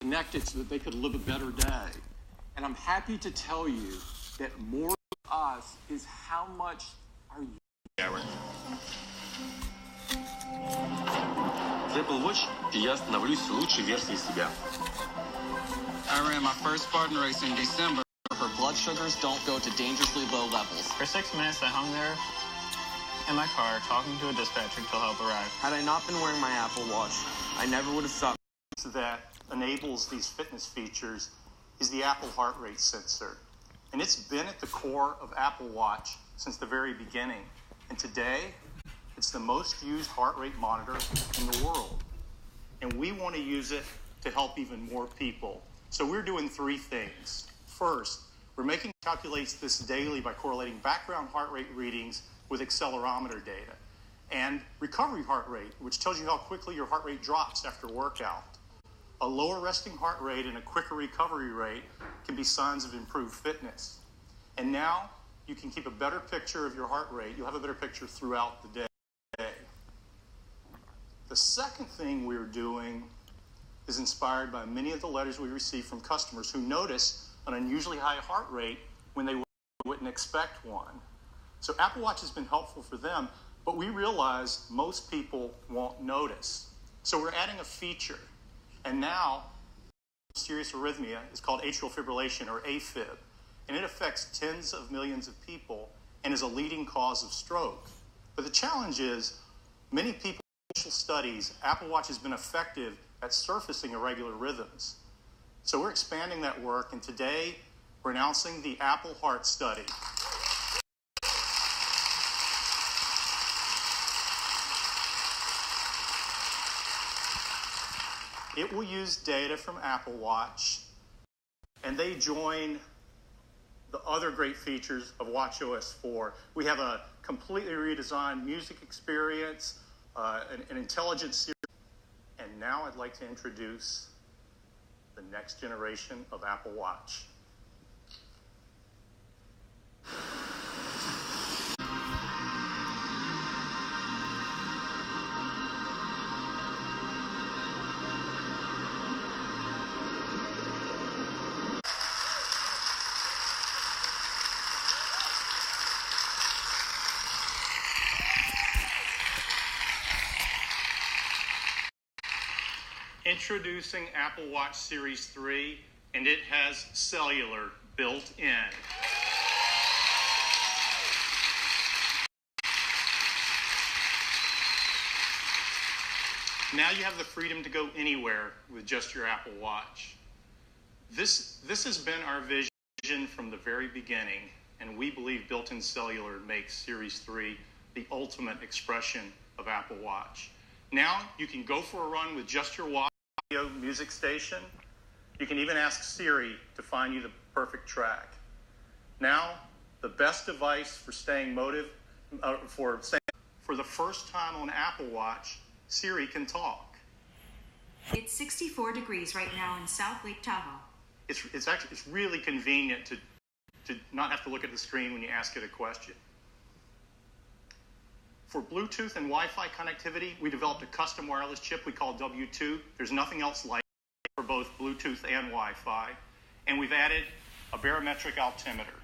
connected so that they could live a better day. And I'm happy to tell you that more of us is how much are you. С Apple Watch я становлюсь лучшей версией себя. I ran my first Spartan race in December. Her blood sugars don't go to dangerously low levels. For 6 minutes, I hung there in my car talking to a dispatcher until help arrived. Had I not been wearing my Apple Watch, I never would have stopped. That enables these fitness features is the Apple heart rate sensor. And it's been at the core of Apple Watch since the very beginning. And today, it's the most used heart rate monitor in the world. And we want to use it to help even more people. So we're doing 3 things. First, we're making calculates this daily by correlating background heart rate readings with accelerometer data. And recovery heart rate, which tells you how quickly your heart rate drops after workout. A lower resting heart rate and a quicker recovery rate can be signs of improved fitness. And now you can keep a better picture of your heart rate. You'll have a better picture throughout the day. The second thing we're doing is inspired by many of the letters we receive from customers who notice an unusually high heart rate when they wouldn't expect one. So Apple Watch has been helpful for them, but we realize most people won't notice. So we're adding a feature. And now, serious arrhythmia is called atrial fibrillation, or AFib, and it affects tens of millions of people and is a leading cause of stroke. But the challenge is, many people in initial studies, Apple Watch has been effective at surfacing irregular rhythms. So we're expanding that work, and today we're announcing the Apple Heart Study. It will use data from Apple Watch, and they join the other great features of watchOS 4. We have a completely redesigned music experience, an intelligent Siri, and now I'd like to introduce the next generation of Apple Watch. Introducing Apple Watch Series 3, and it has cellular built in. Now you have the freedom to go anywhere with just your Apple Watch. This has been our vision from the very beginning, and we believe built-in cellular makes Series 3 the ultimate expression of Apple Watch. Now you can go for a run with just your watch, music station. You can even ask Siri to find you the perfect track. Now, the best device for staying for the first time on Apple Watch, Siri can talk. It's 64 degrees right now in South Lake Tahoe. It's really convenient to not have to look at the screen when you ask it a question. For Bluetooth and Wi-Fi connectivity, we developed a custom wireless chip we call W2. There's nothing else like it for both Bluetooth and Wi-Fi. And we've added a barometric altimeter.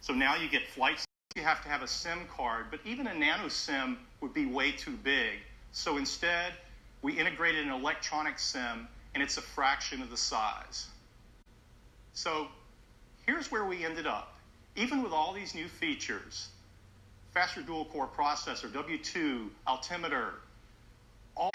So now you get flights. You have to have a SIM card, but even a nano SIM would be way too big. So instead, we integrated an electronic SIM, and it's a fraction of the size. So here's where we ended up. Even with all these new features, faster dual-core processor, W2, altimeter, all.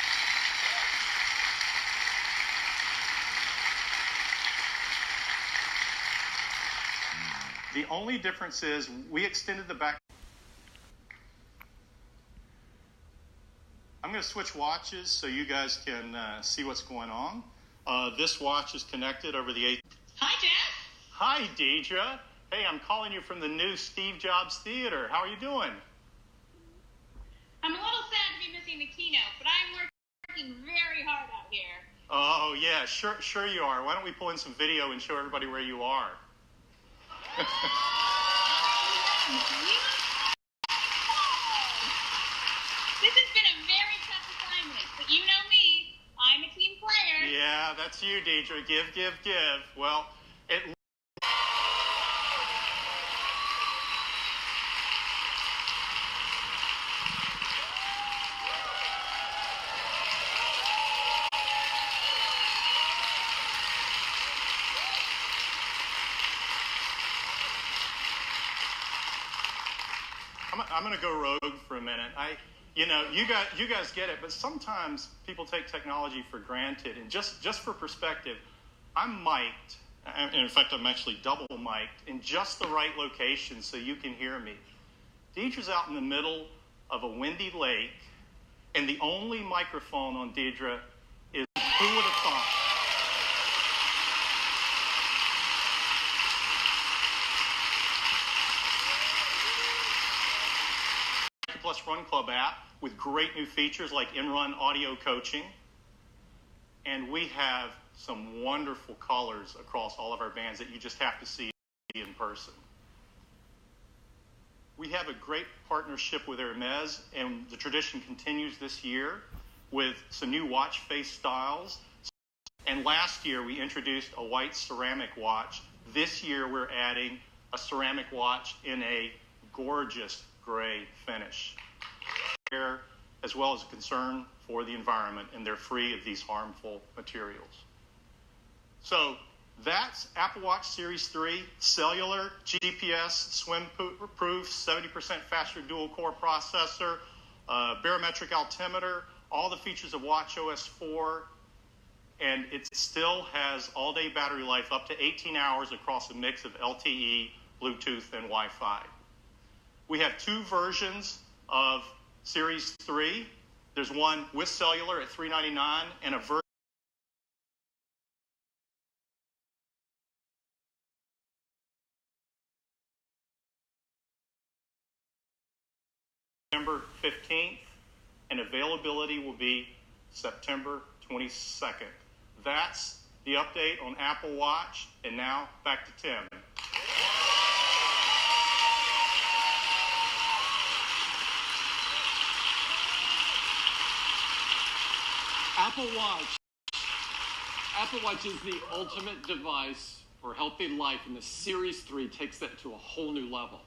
The only difference is we extended the back. I'm going to switch watches so you guys can see what's going on. This watch is connected over the 8. Hi, Jeff. Hi, Deidre. Hey, I'm calling you from the new Steve Jobs Theater. How are you doing? I'm a little sad to be missing the keynote, but I'm working very hard out here. Oh, yeah, sure you are. Why don't we pull in some video and show everybody where you are? This has been a very tough assignment, but you know me. I'm a team player. Yeah, Yeah, that's you, Deidre. Give, give, give. Well, I'm going to go rogue for a minute. You guys get it, but sometimes people take technology for granted. And just for perspective, I'm mic'd. And in fact, I'm actually double mic'd in just the right location so you can hear me. Deidre's out in the middle of a windy lake, and the only microphone on Deidre is, who would have thought? Plus Run Club app with great new features like in-run audio coaching. And we have some wonderful colors across all of our bands that you just have to see in person. We have a great partnership with Hermes, and the tradition continues this year with some new watch face styles. And last year we introduced a white ceramic watch. This year we're adding a ceramic watch in a gorgeous gray finish, as well as a concern for the environment, and they're free of these harmful materials. So that's Apple Watch Series 3, cellular, GPS, swim-proof, 70% faster dual-core processor, barometric altimeter, all the features of watchOS 4, and it still has all-day battery life up to 18 hours across a mix of LTE, Bluetooth, and Wi-Fi. We have two versions of Series 3. There's one with cellular at $399 and a version September 15th, and availability will be September 22nd. That's the update on Apple Watch, and now back to Tim. Apple Watch is the ultimate device for healthy life, and the Series 3 takes that to a whole new level.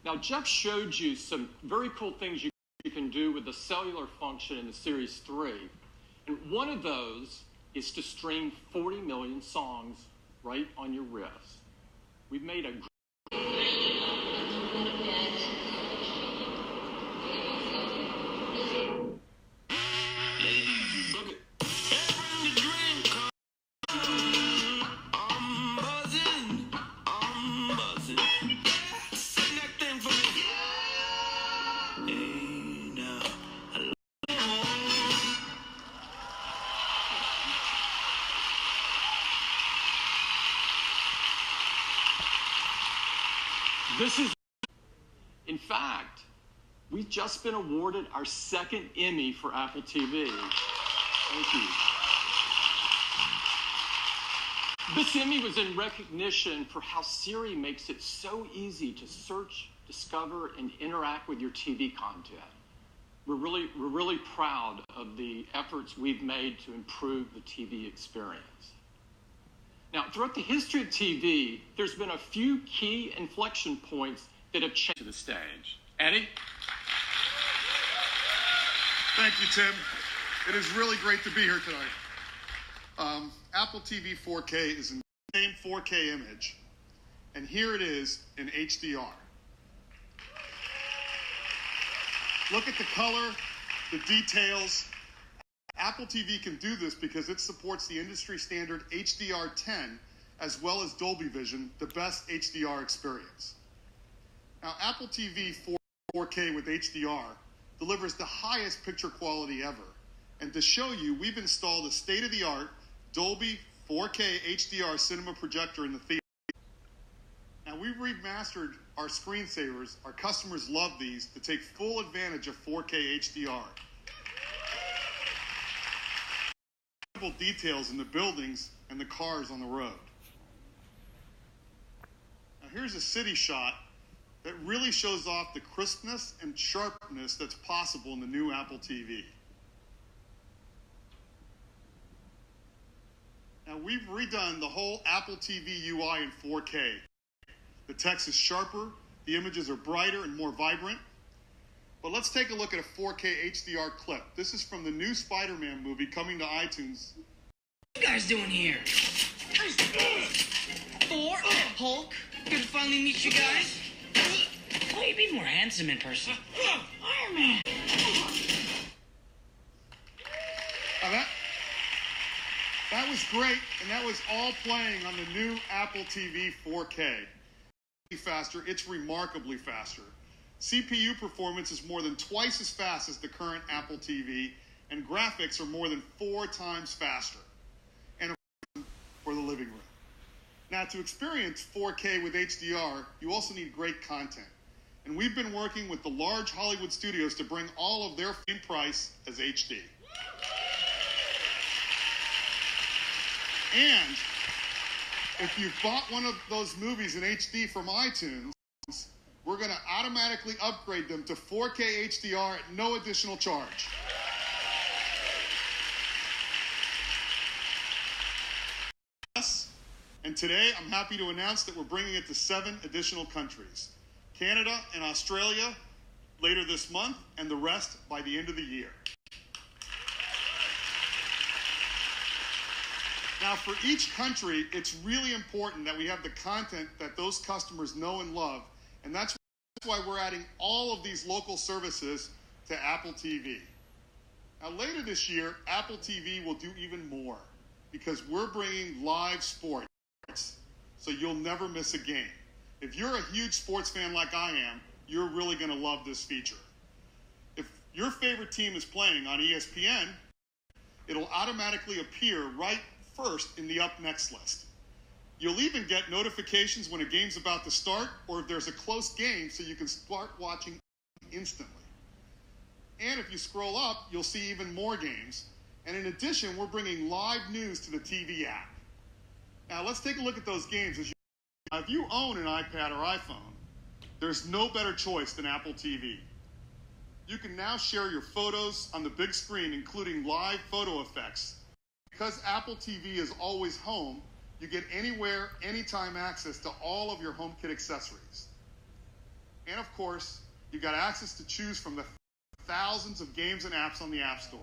Now, Jeff showed you some very cool things you can do with the cellular function in the Series 3, and one of those is to stream 40 million songs right on your wrist. We've made a in fact, we've just been awarded our second Emmy for Apple TV. Thank you. This Emmy was in recognition for how Siri makes it so easy to search, discover, and interact with your TV content. We're really proud of the efforts we've made to improve the TV experience. Now, throughout the history of TV, there's been a few key inflection points that have changed to the stage. Eddie? Thank you, Tim. It is really great to be here tonight. Apple TV 4K is in the same 4K image, and here it is in HDR. Look at the color, the details. Apple TV can do this because it supports the industry standard HDR10 as well as Dolby Vision, the best HDR experience. Now, Apple TV 4K with HDR delivers the highest picture quality ever. And to show you, we've installed a state-of-the-art Dolby 4K HDR cinema projector in the theater. Now, we've remastered our screensavers. Our customers love these to take full advantage of 4K HDR. Details in the buildings and the cars on the road. Now, here's a city shot that really shows off the crispness and sharpness that's possible in the new Apple TV. Now, we've redone the whole Apple TV UI in 4K. The text is sharper, the images are brighter and more vibrant. But let's take a look at a 4K HDR clip. This is from the new Spider-Man movie coming to iTunes. What are you guys doing here? Thor, Hulk, good to finally meet you guys. Oh, you'd be more handsome in person. Iron Man. Now that was great, and that was all playing on the new Apple TV 4K. Faster, it's remarkably faster. CPU performance is more than twice as fast as the current Apple TV, and graphics are more than 4 times faster. And for the living room. Now, to experience 4K with HDR, you also need great content. And we've been working with the large Hollywood studios to bring all of their same price as HD. And if you've bought one of those movies in HD from iTunes, we're going to automatically upgrade them to 4K HDR at no additional charge. And today, I'm happy to announce that we're bringing it to 7 additional countries. Canada and Australia later this month, and the rest by the end of the year. Now, for each country, it's really important that we have the content that those customers know and love, and that's why we're adding all of these local services to Apple TV. Now, later this year, Apple TV will do even more, because we're bringing live sports, so you'll never miss a game. If you're a huge sports fan like I am, you're really going to love this feature. If your favorite team is playing on ESPN, it'll automatically appear right first in the Up Next list. You'll even get notifications when a game's about to start or if there's a close game, so you can start watching instantly. And if you scroll up, you'll see even more games. And in addition, we're bringing live news to the TV app. Now, let's take a look at those games. If you own an iPad or iPhone, there's no better choice than Apple TV. You can now share your photos on the big screen, including live photo effects. Because Apple TV is always home, you get anywhere, anytime access to all of your HomeKit accessories. And of course, you got access to choose from the thousands of games and apps on the App Store.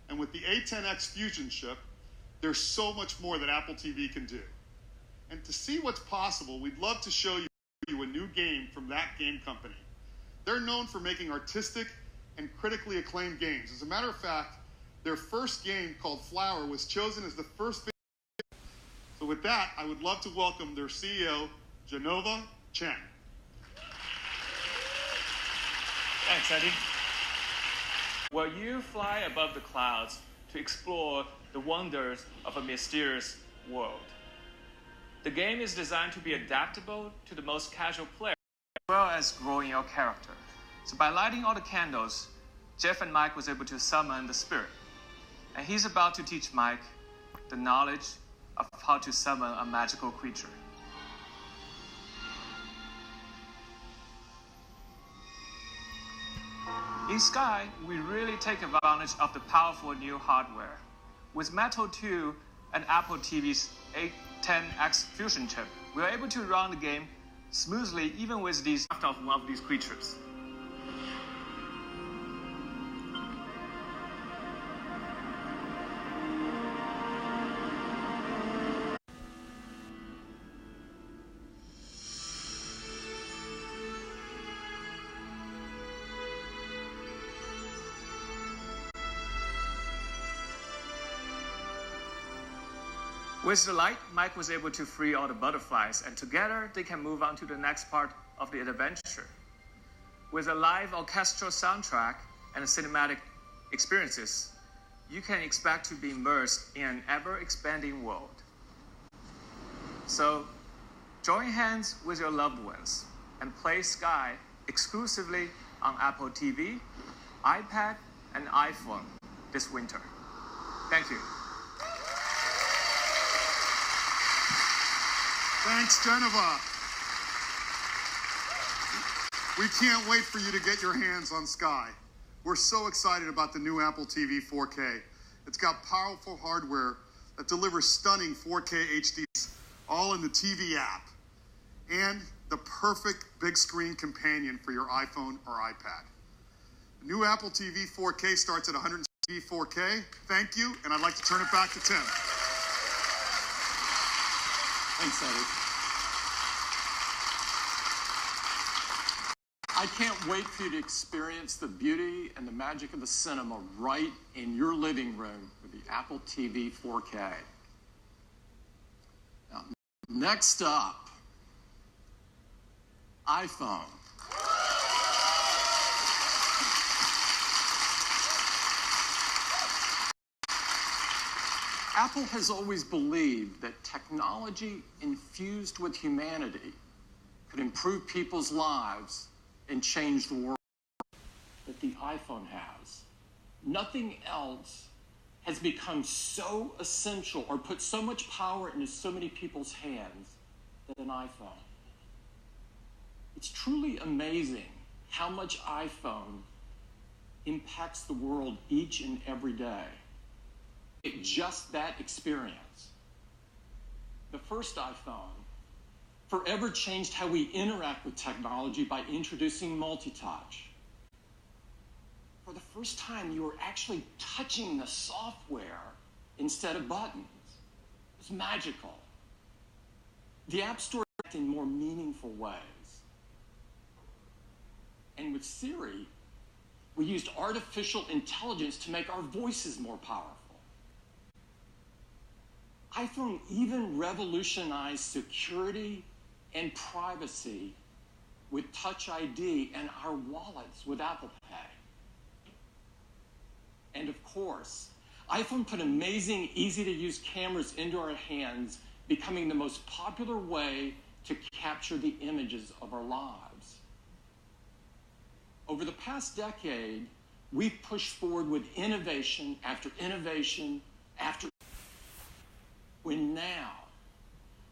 And with the A10X Fusion chip, there's so much more that Apple TV can do. And to see what's possible, we'd love to show you a new game from that game company. They're known for making artistic and critically acclaimed games. As a matter of fact, their first game, called Flower, was chosen as the first video. So with that, I would love to welcome their CEO, Genova Chen. Thanks, Eddie. Well, you fly above the clouds to explore the wonders of a mysterious world. The game is designed to be adaptable to the most casual player, as well as growing your character. So by lighting all the candles, Jeff and Mike was able to summon the spirit. And he's about to teach Mike the knowledge of how to summon a magical creature. In Sky, we really take advantage of the powerful new hardware. With Metal 2 and Apple TV's A10X Fusion chip, we are able to run the game smoothly even with these of one of these creatures. With the light, Mike was able to free all the butterflies, and together they can move on to the next part of the adventure. With a live orchestral soundtrack and cinematic experiences, you can expect to be immersed in an ever-expanding world. So, join hands with your loved ones and play Sky exclusively on Apple TV, iPad, and iPhone this winter. Thank you. Thanks, Genova. We can't wait for you to get your hands on Sky. We're so excited about the new Apple TV 4K. It's got powerful hardware that delivers stunning 4K HD, all in the TV app, and the perfect big screen companion for your iPhone or iPad. The new Apple TV 4K starts at 160 4K. Thank you, and I'd like to turn it back to Tim. Thanks, Eddie. I can't wait for you to experience the beauty and the magic of the cinema right in your living room with the Apple TV 4K. Now, next up, iPhone. Apple has always believed that technology infused with humanity could improve people's lives and change the world that the iPhone has. Nothing else has become so essential or put so much power into so many people's hands than an iPhone. It's truly amazing how much iPhone impacts the world each and every day. Just that experience. The first iPhone forever changed how we interact with technology by introducing multi-touch. For the first time, you were actually touching the software instead of buttons. It was magical. The App Store acted in more meaningful ways. And with Siri, we used artificial intelligence to make our voices more powerful. iPhone even revolutionized security and privacy with Touch ID and our wallets with Apple Pay. And of course, iPhone put amazing, easy-to-use cameras into our hands, becoming the most popular way to capture the images of our lives. Over the past decade, we've pushed forward with innovation after innovation after. When now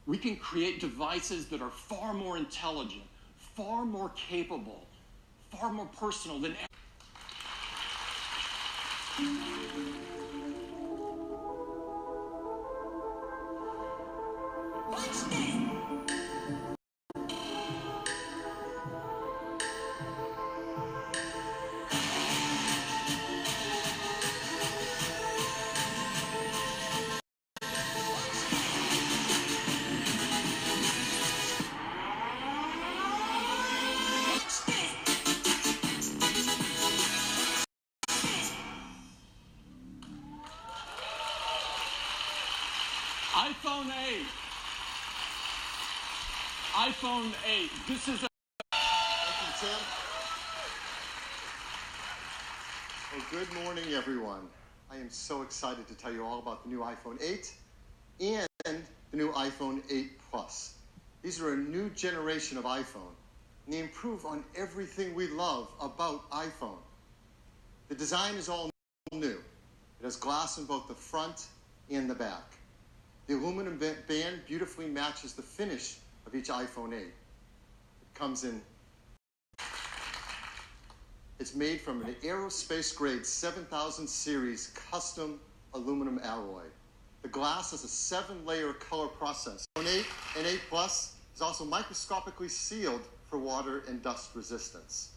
we can create devices that are far more intelligent, far more capable, far more personal than ever. iPhone 8. iPhone 8. This is a... Thank you, Tim. Well, good morning, everyone. I am so excited to tell you all about the new iPhone 8 and the new iPhone 8 Plus. These are a new generation of iPhone, and they improve on everything we love about iPhone. The design is all new. It has glass in both the front and the back. The aluminum band beautifully matches the finish of each iPhone 8. It comes in... It's made from an aerospace-grade 7000 series custom aluminum alloy. The glass has a 7-layer color process. iPhone 8 and 8 Plus is also microscopically sealed for water and dust resistance.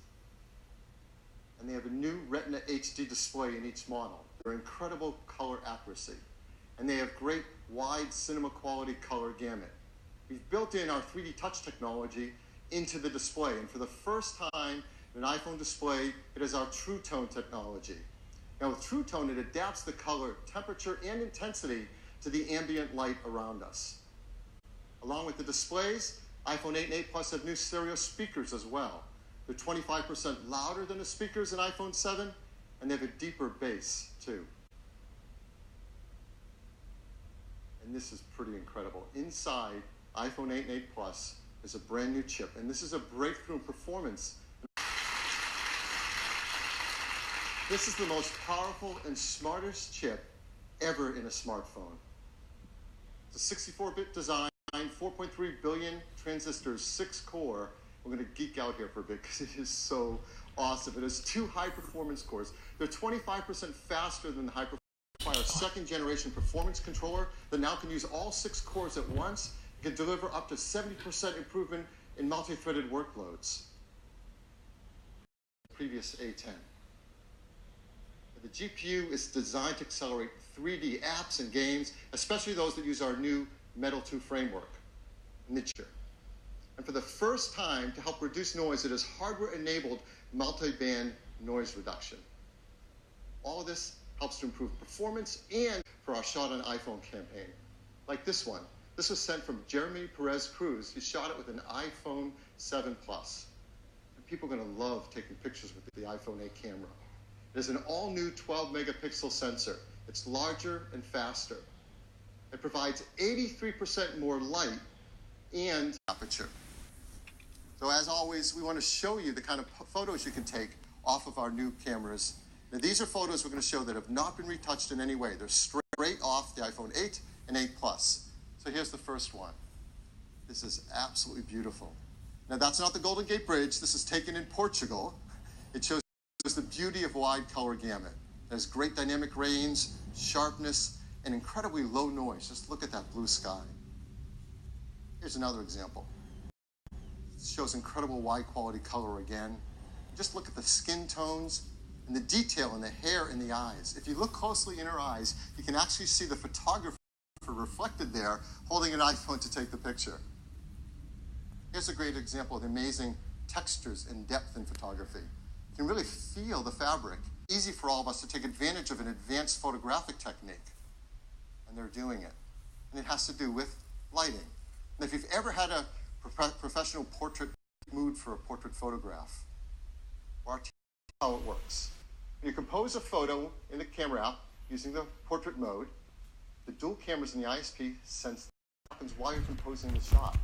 And they have a new Retina HD display in each model. They're incredible color accuracy. And they have great wide cinema quality color gamut. We've built in our 3D touch technology into the display. And for the first time in an iPhone display, it is our True Tone technology. Now with True Tone, it adapts the color, temperature, and intensity to the ambient light around us. Along with the displays, iPhone 8 and 8 Plus have new stereo speakers as well. They're 25% louder than the speakers in iPhone 7, and they have a deeper bass too. And this is pretty incredible. Inside iPhone 8 and 8 Plus is a brand new chip, and this is a breakthrough in performance. This is the most powerful and smartest chip ever in a smartphone. It's a 64-bit design, 4.3 billion transistors, 6-core. We're going to geek out here for a bit because it is so awesome. It has 2 high-performance cores. They're 25% faster than the high-performance Our second-generation performance controller that now can use all 6 cores at once and can deliver up to 70% improvement in multi-threaded workloads. Previous A10. The GPU is designed to accelerate 3D apps and games, especially those that use our new Metal 2 framework. And for the first time, to help reduce noise, it is hardware-enabled multi-band noise reduction. All of this helps to improve performance and for our Shot on iPhone campaign. Like this one. This was sent from Jeremy Perez Cruz. He shot it with an iPhone 7 Plus. And people are going to love taking pictures with the iPhone 8 camera. It is an all-new 12-megapixel sensor. It's larger and faster. It provides 83% more light and aperture. So as always, we want to show you the kind of photos you can take off of our new cameras. Now, these are photos we're going to show that have not been retouched in any way. They're straight off the iPhone 8 and 8 Plus. So here's the first one. This is absolutely beautiful. Now, that's not the Golden Gate Bridge. This is taken in Portugal. It shows the beauty of wide color gamut. There's great dynamic range, sharpness, and incredibly low noise. Just look at that blue sky. Here's another example. It shows incredible wide quality color again. Just look at the skin tones and the detail in the hair and the eyes. If you look closely in her eyes, you can actually see the photographer reflected there holding an iPhone to take the picture. Here's a great example of the amazing textures and depth in photography. You can really feel the fabric. Easy for all of us to take advantage of an advanced photographic technique. And they're doing it. And it has to do with lighting. And if you've ever had a professional portrait mood for a portrait photograph, or how it works. You compose a photo in the camera app using the portrait mode. The dual cameras in the ISP sense what happens while you're composing the shot.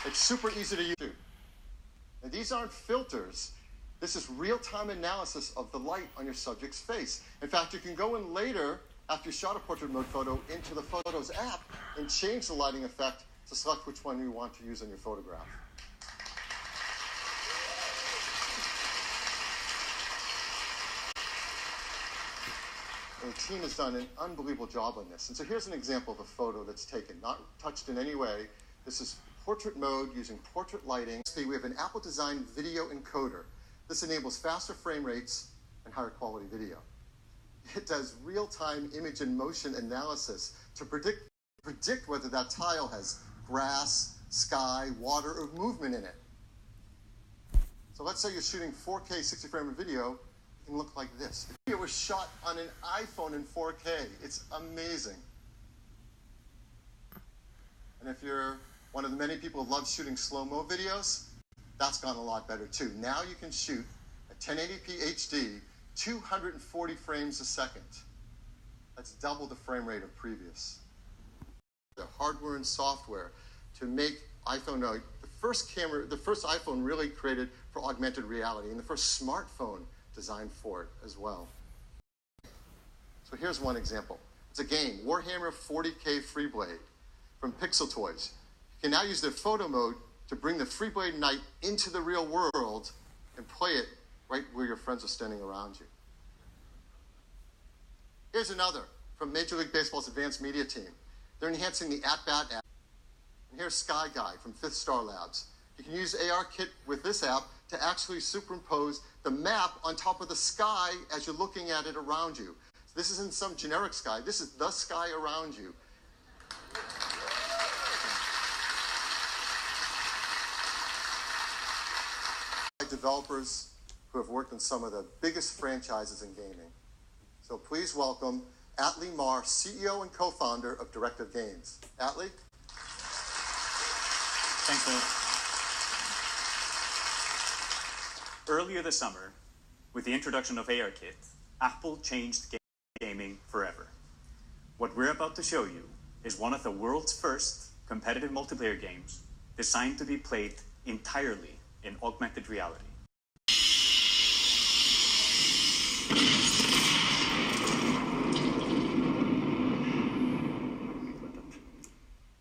It's super easy to use. And these aren't filters. This is real-time analysis of the light on your subject's face. In fact, you can go in later, after you shot a portrait mode photo, into the Photos app and change the lighting effect to select which one you want to use in your photograph. And the team has done an unbelievable job on this. And so here's an example of a photo that's taken, not touched in any way. This is portrait mode using portrait lighting. We have an Apple-designed video encoder. This enables faster frame rates and higher quality video. It does real-time image and motion analysis to predict whether that tile has grass, sky, water, or movement in it. So let's say you're shooting 4K 60 frame of video, it can look like this. The video was shot on an iPhone in 4K. It's amazing. And if you're one of the many people who love shooting slow-mo videos, that's gone a lot better too. Now you can shoot at 1080p HD, 240 frames a second. That's double the frame rate of previous. The hardware and software to make iPhone, the first iPhone really created for augmented reality, and the first smartphone designed for it as well. So here's one example. It's a game, Warhammer 40K Freeblade from Pixel Toys. You can now use their photo mode to bring the Freeblade Knight into the real world and play it right where your friends are standing around you. Here's another from Major League Baseball's advanced media team. They're enhancing the at-bat app. And here's Sky Guy from Fifth Star Labs. You can use ARKit with this app to actually superimpose the map on top of the sky as you're looking at it around you. So this isn't some generic sky. This is the sky around you. Developers who have worked on some of the biggest franchises in gaming. So please welcome Atlee Mar, CEO and co-founder of Directive Games. Atlee? Thanks, Will. Earlier this summer, with the introduction of ARKit, Apple changed gaming forever. What we're about to show you is one of the world's first competitive multiplayer games designed to be played entirely in augmented reality.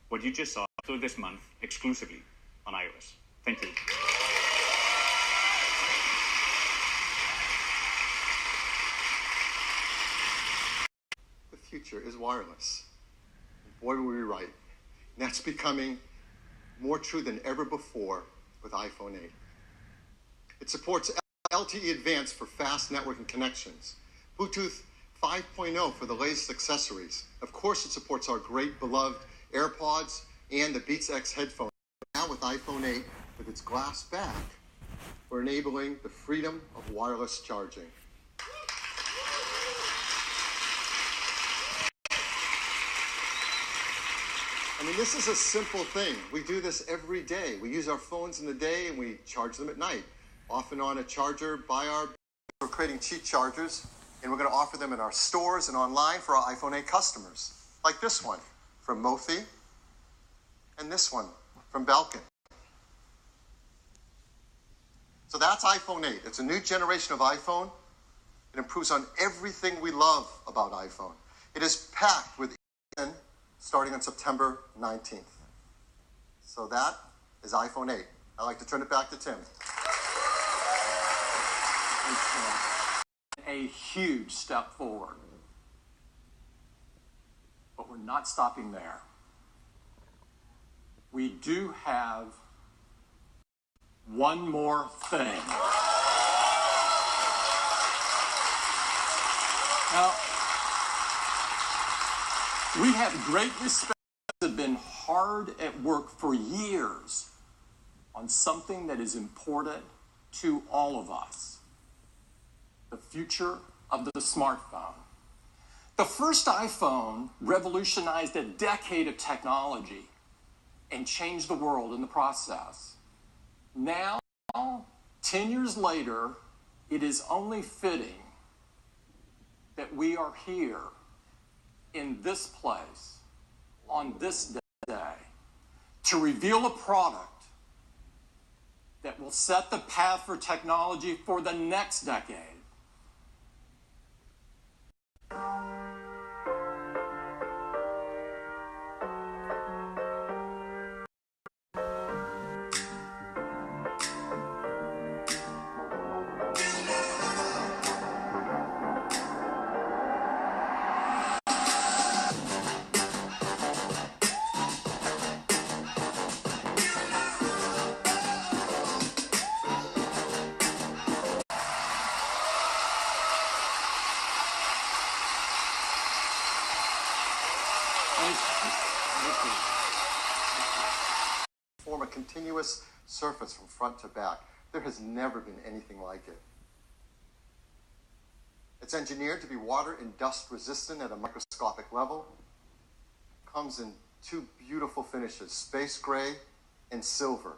What you just saw this month exclusively on iOS. Thank you. future is wireless. Boy, were we right. And that's becoming more true than ever before with iPhone 8. It supports LTE Advanced for fast networking connections, Bluetooth 5.0 for the latest accessories. Of course, it supports our great beloved AirPods and the Beats X headphones. Now with iPhone 8, with its glass back, we're enabling the freedom of wireless charging. I mean, this is a simple thing. We do this every day. We use our phones in the day and we charge them at night, often on a charger by our... We're creating cheap chargers, and we're going to offer them in our stores and online for our iPhone 8 customers, like this one from Mophie and this one from Belkin. So that's iPhone 8. It's a new generation of iPhone. It improves on everything we love about iPhone. It is packed with starting on September 19th. So that is iPhone 8. I'd like to turn it back to Tim. A huge step forward. But we're not stopping there. We do have one more thing. Now, we have great respect. Have been hard at work for years on something that is important to all of us: the future of the smartphone. The first iPhone revolutionized a decade of technology and changed the world in the process. Now, 10 years later, it is only fitting that we are here in this place on this day to reveal a product that will set the path for technology for the next decade. Form a continuous surface from front to back. There has never been anything like it. It's engineered to be water and dust resistant at a microscopic level. Comes in two beautiful finishes, space gray and silver.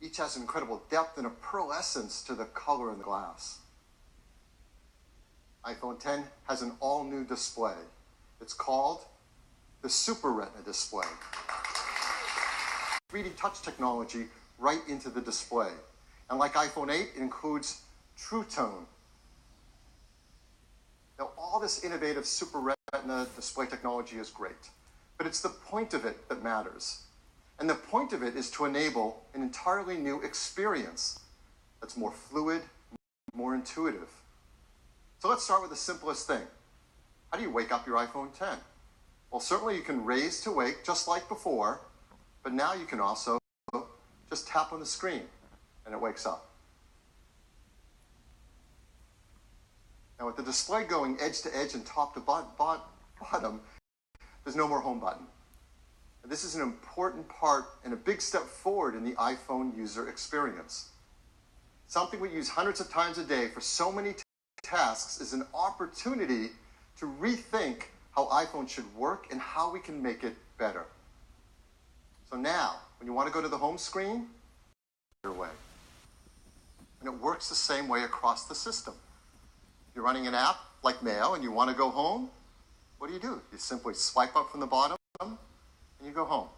Each has incredible depth and a pearlescence to the color in the glass. iPhone 10 has an all-new display. It's called the Super Retina display. 3D touch technology right into the display. And like iPhone 8, it includes True Tone. Now, all this innovative Super Retina display technology is great, but it's the point of it that matters. And the point of it is to enable an entirely new experience that's more fluid, more intuitive. So let's start with the simplest thing. How do you wake up your iPhone 10? Well, certainly you can raise to wake just like before, but now you can also just tap on the screen and it wakes up. Now with the display going edge to edge and top to bottom, there's no more home button. And this is an important part and a big step forward in the iPhone user experience. Something we use hundreds of times a day for so many tasks is an opportunity to rethink how iPhone should work and how we can make it better. So now, when you want to go to the home screen, your way. And it works the same way across the system. You're running an app like Mail and you want to go home, what do? You simply swipe up from the bottom and you go home.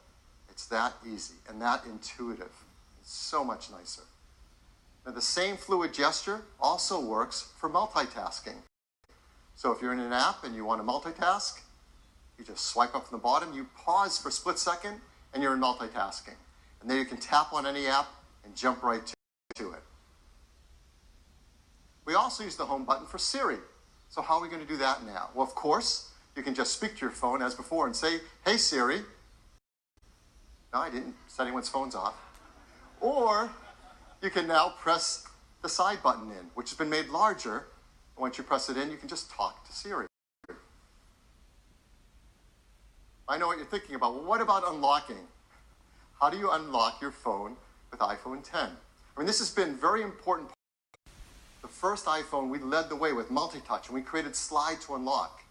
It's that easy and that intuitive. It's so much nicer. Now, the same fluid gesture also works for multitasking. So if you're in an app and you want to multitask, you just swipe up from the bottom, you pause for a split second, and you're in multitasking. And then you can tap on any app and jump right to it. We also use the home button for Siri. So how are we going to do that now? Well, of course, you can just speak to your phone as before and say, "Hey Siri." No, I didn't set anyone's phones off. Or you can now press the side button in, which has been made larger. Once you press it in, you can just talk to Siri. I know what you're thinking about. Well, what about unlocking? How do you unlock your phone with iPhone 10? I mean, this has been very important. The first iPhone, we led the way with multi-touch, and we created slide to unlock.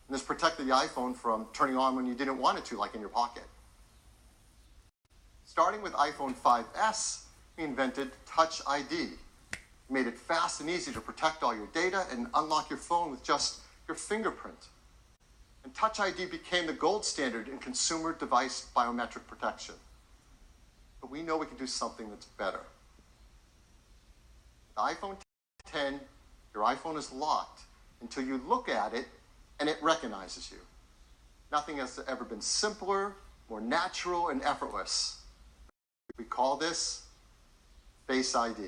And this protected the iPhone from turning on when you didn't want it to, like in your pocket. Starting with iPhone 5S, we invented Touch ID. We made it fast and easy to protect all your data and unlock your phone with just your fingerprint. And Touch ID became the gold standard in consumer device biometric protection. But we know we can do something that's better. The iPhone 10, your iPhone is locked until you look at it and it recognizes you. Nothing has ever been simpler, more natural, and effortless. We call this Face ID.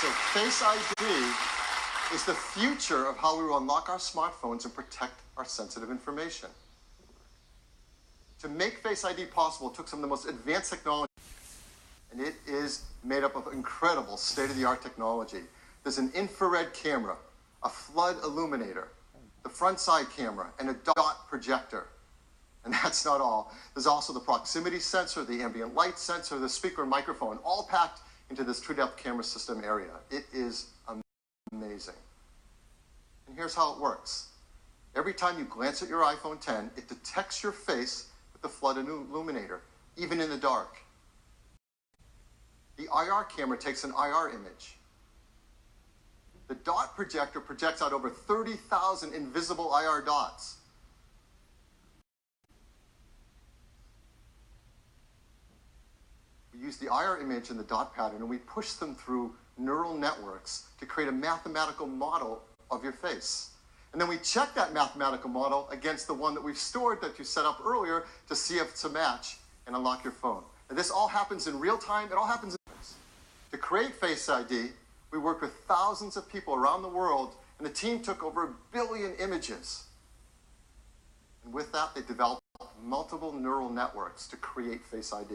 So Face ID is the future of how we will unlock our smartphones and protect our sensitive information. To make Face ID possible, it took some of the most advanced technology, and it is made up of incredible state-of-the-art technology. There's an infrared camera, a flood illuminator, the front side camera, and a dot projector. And that's not all. There's also the proximity sensor, the ambient light sensor, the speaker and microphone, all packed into this true-depth camera system area. It is amazing. And here's how it works. Every time you glance at your iPhone 10, it detects your face with the flood illuminator, even in the dark. The IR camera takes an IR image. The dot projector projects out over 30,000 invisible IR dots. We use the IR image and the dot pattern, and we push them through neural networks to create a mathematical model of your face. And then we check that mathematical model against the one that we've stored that you set up earlier to see if it's a match and unlock your phone. And this all happens in real time. It all happens in minutes. To create Face ID, we worked with thousands of people around the world, and the team took over 1 billion images. And with that, they developed multiple neural networks to create Face ID.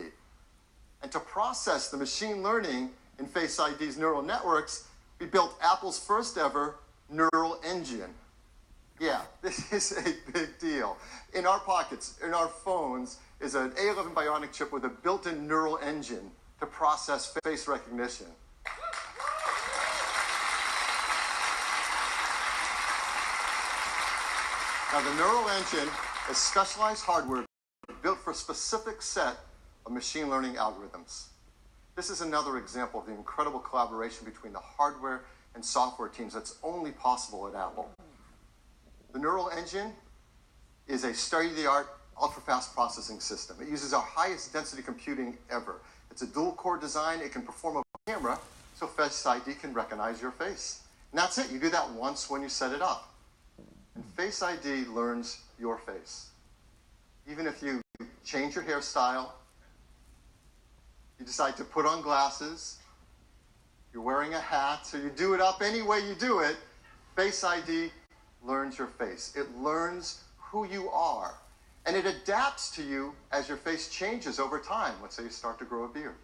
And to process the machine learning in Face ID's neural networks, we built Apple's first ever neural engine. Yeah, this is a big deal. In our pockets, in our phones, is an A11 Bionic chip with a built-in neural engine to process face recognition. Now, the neural engine is specialized hardware built for a specific set of machine learning algorithms. This is another example of the incredible collaboration between the hardware and software teams that's only possible at Apple. The neural engine is a state-of-the-art, ultra-fast processing system. It uses our highest density computing ever. It's a dual-core design. It can perform a camera, so Face ID can recognize your face. And that's it. You do that once when you set it up. And Face ID learns your face. Even if you change your hairstyle, you decide to put on glasses, you're wearing a hat, so you do it up any way you do it, Face ID learns your face. It learns who you are. And it adapts to you as your face changes over time. Let's say you start to grow a beard.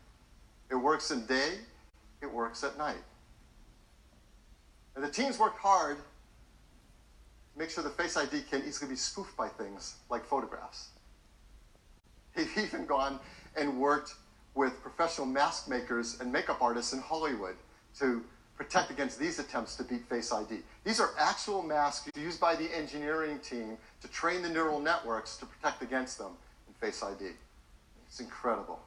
It works in day, it works at night. And the teams worked hard to make sure the Face ID can easily be spoofed by things like photographs. They've even gone and worked with professional mask makers and makeup artists in Hollywood to protect against these attempts to beat Face ID. These are actual masks used by the engineering team to train the neural networks to protect against them in Face ID. It's incredible.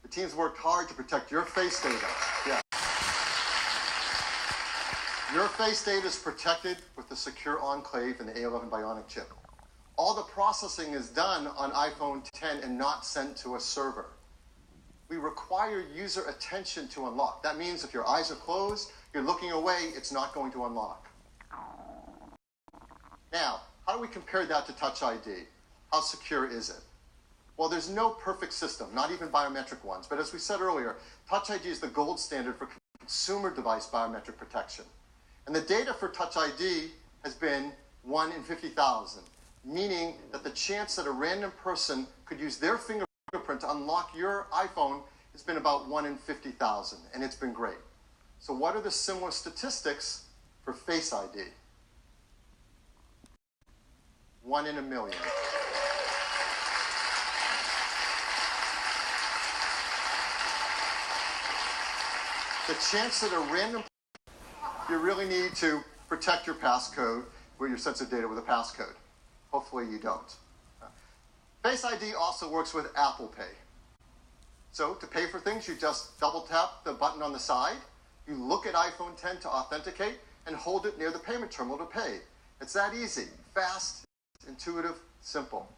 The teams worked hard to protect your face data. Yeah. Your face data is protected with the secure enclave and the A11 Bionic chip. All the processing is done on iPhone 10 and not sent to a server. We require user attention to unlock. That means if your eyes are closed, you're looking away, it's not going to unlock. Now, how do we compare that to Touch ID? How secure is it? Well, there's no perfect system, not even biometric ones. But as we said earlier, Touch ID is the gold standard for consumer device biometric protection. And the data for Touch ID has been 1 in 50,000, meaning that the chance that a random person could use their fingerprint to unlock your iPhone has been about 1 in 50,000, and it's been great. So what are the similar statistics for Face ID? 1 in a million. The chance that a random, you really need to protect your passcode with your sensitive data with a passcode. Hopefully you don't. Face ID also works with Apple Pay. So to pay for things, you just double tap the button on the side, you look at iPhone 10 to authenticate, and hold it near the payment terminal to pay. It's that easy, fast, intuitive, simple.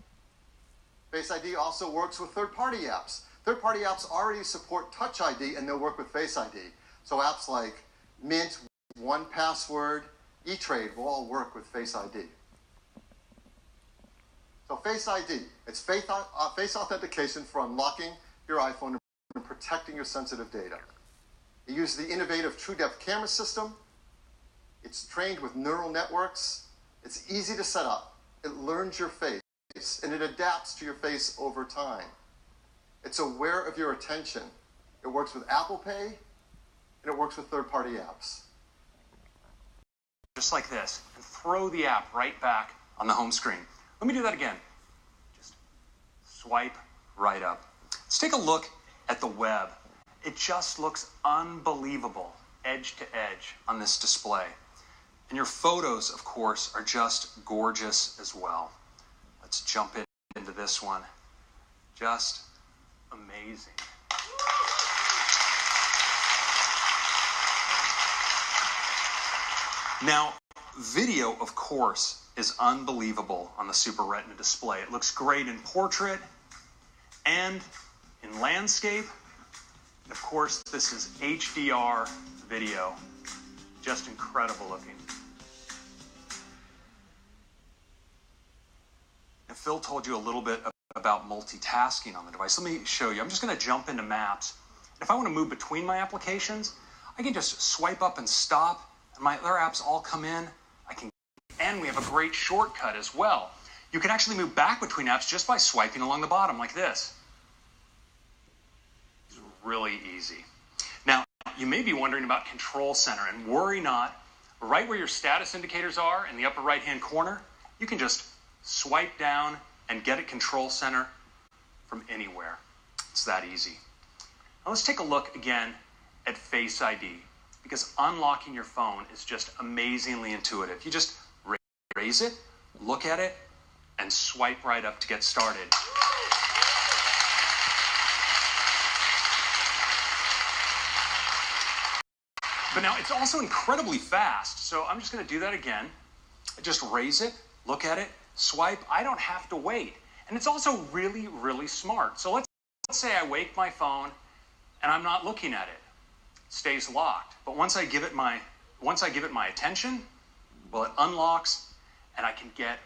Face ID also works with third-party apps. Third-party apps already support Touch ID, and they'll work with Face ID. So apps like Mint, 1Password, E-Trade will all work with Face ID. So Face ID, it's face authentication for unlocking your iPhone and protecting your sensitive data. It uses the innovative TrueDepth camera system. It's trained with neural networks. It's easy to set up. It learns your face, and it adapts to your face over time. It's aware of your attention. It works with Apple Pay, and it works with third-party apps. Just like this, and throw the app right back on the home screen. Let me do that again. Just swipe right up. Let's take a look at the web. It just looks unbelievable, edge to edge, on this display. And your photos, of course, are just gorgeous as well. Let's jump into this one. Just amazing. Now, video, of course, is unbelievable on the Super Retina display. It looks great in portrait and in landscape. And of course, this is HDR video. Just incredible looking. Now, Phil told you a little bit about multitasking on the device. Let me show you. I'm just going to jump into Maps. If I want to move between my applications, I can just swipe up and stop, and my other apps all come in. And we have a great shortcut as well. You can actually move back between apps just by swiping along the bottom like this. It's really easy. Now, you may be wondering about Control Center, and worry not. Right where your status indicators are in the upper right-hand corner, you can just swipe down and get at Control Center from anywhere. It's that easy. Now let's take a look again at Face ID, because unlocking your phone is just amazingly intuitive. You just raise it, look at it, and swipe right up to get started. But now it's also incredibly fast, so I'm just going to do that again. I just raise it, look at it, swipe. I don't have to wait. And it's also really, really smart. So let's say I wake my phone and I'm not looking at it. It stays locked. But once I give it my attention, well, it unlocks, and I can get